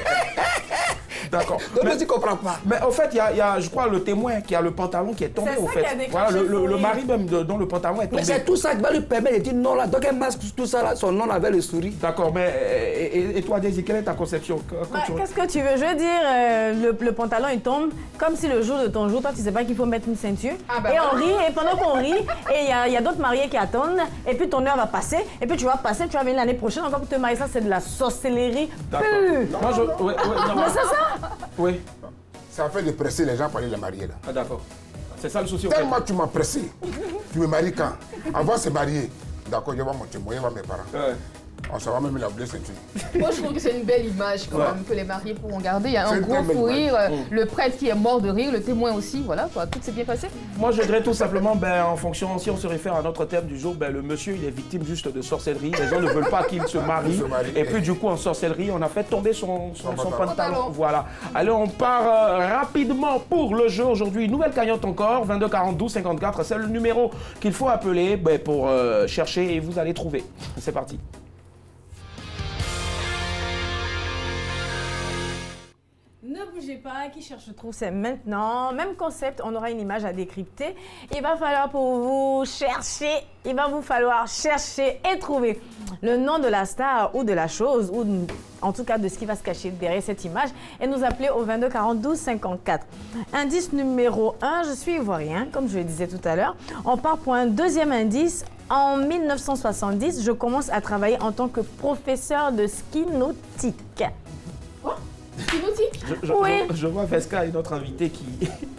D'accord. Mais tu ne comprends pas. Mais au fait, il y a, je crois, le témoin qui a le pantalon qui est tombé, au fait. Voilà, le mari même dont le pantalon est tombé. Mais c'est tout ça qui va lui permettre de dire non là. Donc elle masque tout ça là, son nom avec le sourire. D'accord, mais et toi, Daisy, quelle est ta conception? Qu'est-ce que tu veux? Je veux dire, le pantalon il tombe comme si le jour de ton jour, toi tu sais pas qu'il faut mettre une ceinture. Et on rit, et pendant qu'on rit, et il y a d'autres mariés qui attendent, et puis ton heure va passer, et puis tu vas passer, tu vas venir l'année prochaine encore pour te marier. Ça, c'est de la sorcellerie pure. Moi, Mais c'est ça? Oui. Ça fait de presser les gens pour aller les marier là. Ah d'accord. C'est ça le souci. Tellement tu m'as pressé. Tu me maries quand? Avant de se marier. D'accord, je vais monter, moi, je vais mes parents. Ouais. On s'en va même la blesse ceinture. Moi, je trouve que c'est une belle image quand même que les mariés pourront garder. Il y a un gros fou rire, le prêtre qui est mort de rire, le témoin aussi, voilà quoi, tout s'est bien passé. Moi, je dirais tout simplement, en fonction, si on se réfère à notre thème du jour, le monsieur, il est victime juste de sorcellerie. Les gens ne veulent pas qu'il se marie. Et puis, du coup, en sorcellerie, on a fait tomber son pantalon. Voilà. Allez, on part rapidement pour le jeu aujourd'hui. Nouvelle cagnotte encore, 22 42 54. C'est le numéro qu'il faut appeler pour chercher et vous allez trouver. C'est parti. Ne bougez pas, qui cherche trouve, c'est maintenant. Même concept, on aura une image à décrypter. Il va falloir pour vous chercher, il va vous falloir chercher et trouver le nom de la star ou de la chose, ou en tout cas de ce qui va se cacher derrière cette image, et nous appeler au 22 42 54. Indice numéro 1, je suis ivoirien, comme je le disais tout à l'heure. On part pour un deuxième indice. En 1970, je commence à travailler en tant que professeur de ski nautique. Ski nautique? Oui. Je vois Vesca et notre invité qui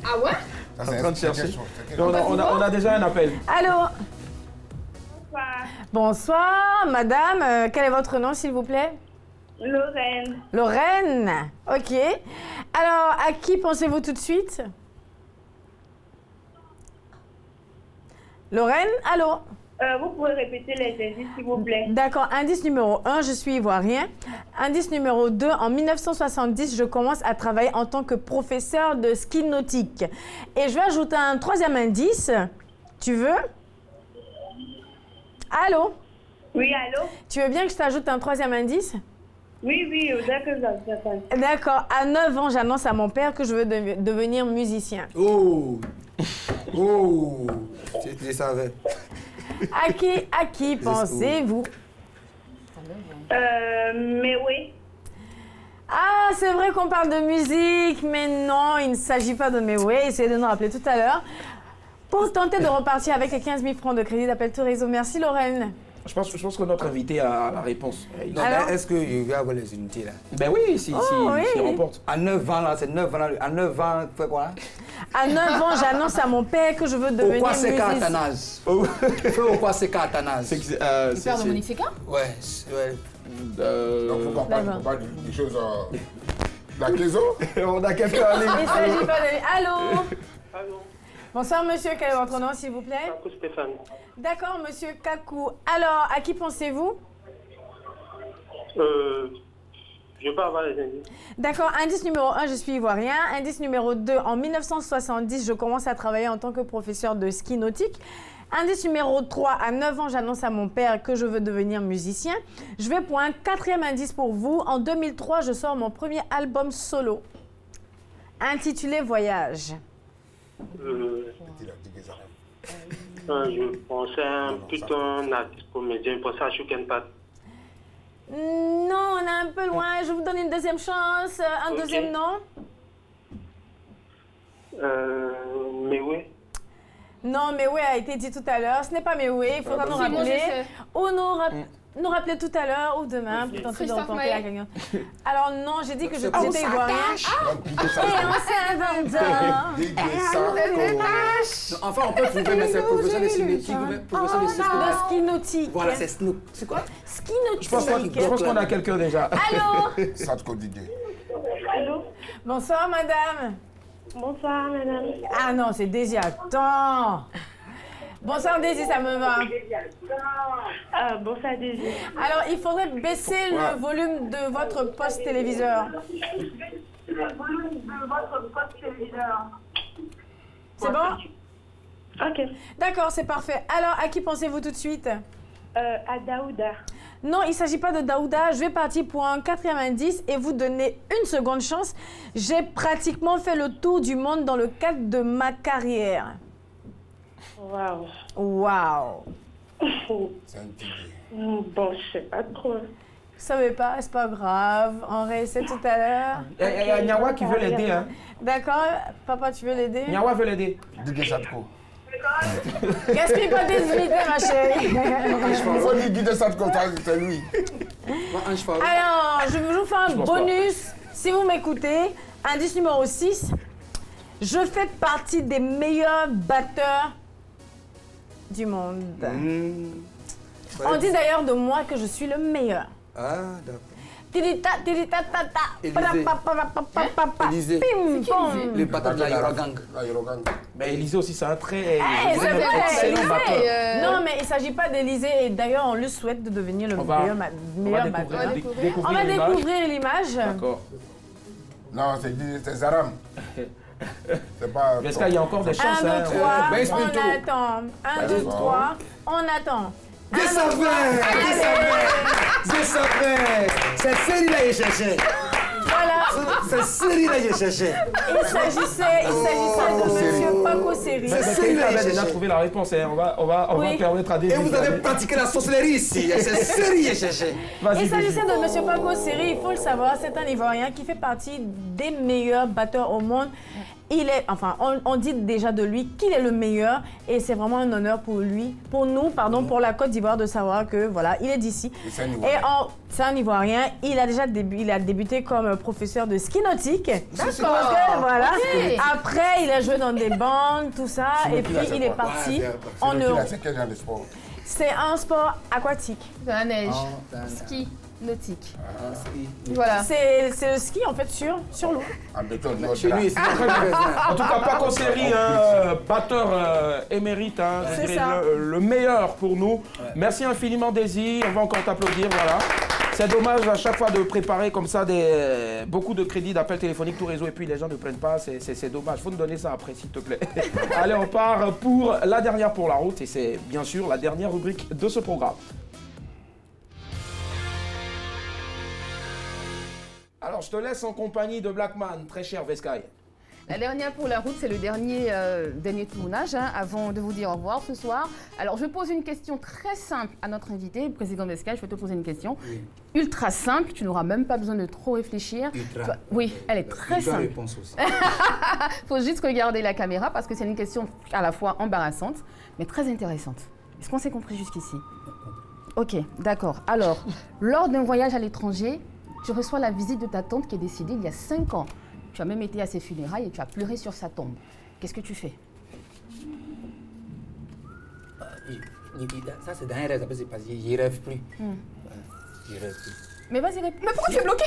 Ah ouais? est en train de chercher. On a déjà un appel. Allô? Bonsoir. Bonsoir, madame. Quel est votre nom, s'il vous plaît? Lorraine. Lorraine. OK. Alors, à qui pensez-vous tout de suite? Lorraine, allô? Vous pouvez répéter les indices, s'il vous plaît. D'accord. Indice numéro 1, je suis ivoirien. Indice numéro 2, en 1970, je commence à travailler en tant que professeur de ski nautique. Et je vais ajouter un troisième indice. Tu veux? Allô? Oui, allô? Tu veux bien que je t'ajoute un troisième indice? Oui, d'accord. D'accord. À 9 ans, j'annonce à mon père que je veux devenir musicien. Oh! Oh! Je savais. À qui pensez-vous? Mais oui. Ah, c'est vrai qu'on parle de musique, mais non, il ne s'agit pas de Mewé. Essayez de nous rappeler tout à l'heure. pour tenter de repartir avec les 15 000 francs de crédit d'appel tout réseau. Merci Lorraine. Je pense que notre invité a la réponse. Non, mais est-ce qu'il va avoir les unités là? Ben oui, s'il remporte. À 9 ans, là, c'est 9 ans. À 9 ans, tu fais quoi là? À 9 ans, j'annonce à mon père que je veux devenir Pourquoi c'est musicien. Atanas? Pourquoi c'est Atanas? Le père de Monique Seka? Ouais. Donc, faut qu'on parle des choses la Kézo. On a quelqu'un en ligne. Il ne s'agit pas de... Allô? Allô, Bonsoir monsieur, quel est votre nom s'il vous plaît? Kakou Stéphane. D'accord monsieur Kakou. Alors, à qui pensez-vous? Je peux avoir les indices. D'accord, indice numéro 1, je suis ivoirien. Indice numéro 2, en 1970, je commence à travailler en tant que professeur de ski nautique. Indice numéro 3, à 9 ans, j'annonce à mon père que je veux devenir musicien. Je vais pour un 4e indice pour vous. En 2003, je sors mon premier album solo, intitulé Voyage. Je pensais à un artiste comédien, je pensais à Shuken Pat. Non, on est un peu loin. Je vous donne une deuxième chance, un deuxième nom. Mais oui. Non, Mewe a été dit tout à l'heure. Ce n'est pas Mewe, il faudra nous rappeler. Ou nous rappeler tout à l'heure ou demain pour tenter de remporter la gagnante. Alors non, j'ai dit que j'étais ivoirien. Et on s'invente. Enfin, on peut trouver, mais c'est professeur de cinétique. De ski nautique. Voilà, c'est Snoop. C'est quoi? Ski nautique. Je pense qu'on a quelqu'un déjà. Allô? Sadko Didier. Allô? Bonsoir, madame. Bonsoir, madame. Ah non, c'est Daisy. Attends. Bonsoir, Daisy, ça me va. Bonsoir, Daisy. Alors, il faudrait baisser le volume de votre poste téléviseur. C'est bon? Ok. D'accord, c'est parfait. Alors, à qui pensez-vous tout de suite? À Daouda. Non, il ne s'agit pas de Daouda. Je vais partir pour un 4e indice et vous donner une seconde chance. J'ai pratiquement fait le tour du monde dans le cadre de ma carrière. Waouh. Waouh. C'est un tigre. Bon, je sais pas trop. Vous savez pas, c'est pas grave. On réessaie tout à l'heure. Il y a Nyawa qui veut l'aider. Hein. D'accord. Papa, tu veux l'aider? Nyawa veut l'aider. Didier Sadko. Gaspille pas des unités, ma chérie. Il faut dire Didier Sadko, c'est lui. Alors, je vais vous faire un bonus. Si vous m'écoutez, indice numéro 6. Je fais partie des meilleurs batteurs du monde. On dit d'ailleurs de moi que je suis le meilleur. Ah, d'accord. Élysée. Les patates de la Yorogang. Mais Élysée aussi, c'est un très c'est vrai, excellent batteur. Non, mais il ne s'agit pas d'Élysée. Et d'ailleurs, on lui souhaite de devenir le meilleur batteur. On va découvrir l'image. D'accord. Non, c'est Zaram. C'est pas. Est-ce qu'il y a encore des chances? 1, 2, 3, on attend. 1, 2, 3, on attend. Je savais. Cette série-là, je cherchais. Voilà. Cette série-là, je cherchais. Il s'agissait de M. Paco Seri. Quelqu'un avait déjà trouvé la réponse. Hein. On va permettre à des. Et vous avez pratiqué la sorcellerie ici. Cette série, je cherchais. Il s'agissait de M. Paco Seri. Il faut le savoir, c'est un Ivoirien qui fait partie des meilleurs batteurs au monde. Il est, enfin, on dit déjà de lui qu'il est le meilleur et c'est vraiment un honneur pour lui, pour nous, pardon, pour la Côte d'Ivoire de savoir que voilà, il est d'ici. C'est un Ivoirien. Il a déjà débuté comme professeur de ski nautique. D'accord. Voilà. Okay. Après, il a joué dans des bandes, tout ça, et puis il est parti en Europe. C'est quel genre de sport? C'est un sport aquatique. De la neige. Ski. Nautique. Voilà. C'est le ski en fait sur l'eau. Chez lui, c'est en tout cas, Paco Seri, batteur émérite, hein, je dirais le meilleur pour nous. Ouais. Merci infiniment, Daisy. On va encore t'applaudir. Voilà. C'est dommage à chaque fois de préparer comme ça beaucoup de crédits d'appels téléphoniques, tout réseau, et puis les gens ne prennent pas. C'est dommage. Il faut nous donner ça après, s'il te plaît. Allez, on part pour la dernière pour la route, et c'est bien sûr la dernière rubrique de ce programme. Alors, je te laisse en compagnie de Blackman, très cher Vescaille. La dernière pour la route, c'est le dernier tournage, hein, avant de vous dire au revoir ce soir. Alors, je pose une question très simple à notre invité, le président Vescaille. Je vais te poser une question ultra simple. Tu n'auras même pas besoin de trop réfléchir. Oui, elle est très simple. Réponse aussi. Il faut juste regarder la caméra parce que c'est une question à la fois embarrassante, mais très intéressante. Est-ce qu'on s'est compris jusqu'ici? Ok, d'accord. Alors, lors d'un voyage à l'étranger, tu reçois la visite de ta tante qui est décédée il y a 5 ans. Tu as même été à ses funérailles et tu as pleuré sur sa tombe. Qu'est-ce que tu fais? Ça, c'est dans un rêve, c'est parce que j'y rêve plus. J'y rêve plus. Mais vas-y, mais pourquoi tu es bloqué?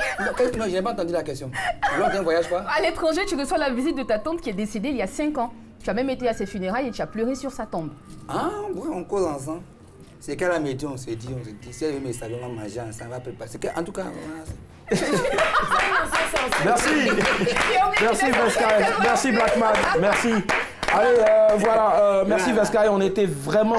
Non, je n'ai pas entendu la question. Lors d'un voyage, quoi? À l'étranger, tu reçois la visite de ta tante qui est décédée il y a 5 ans. Tu as même été à ses funérailles et tu as pleuré sur sa tombe. Ah, oui, on cause ensemble. C'est qu'à la midi, on s'est dit, si elle veut me saluer, on va manger ensemble, on va préparer. En tout cas, voilà. Merci. Merci Vescaille. Merci Blackman. Merci. Allez, voilà, merci Vescaille, on était vraiment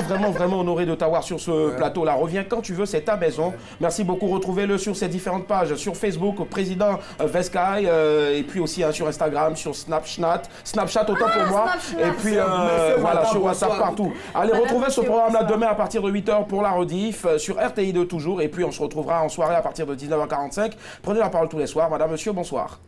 honorés de t'avoir sur ce plateau-là. Reviens quand tu veux, c'est ta maison. Merci beaucoup, retrouvez-le sur ces différentes pages, sur Facebook, président Vescaille, et puis aussi sur Instagram, sur Snapchat autant pour moi, et puis voilà, sur WhatsApp, partout. Allez, retrouvez ce programme-là demain à partir de 8h pour la rediff, sur RTI2 toujours, et puis on se retrouvera en soirée à partir de 19h45. Prenez la parole tous les soirs. Madame, monsieur, bonsoir.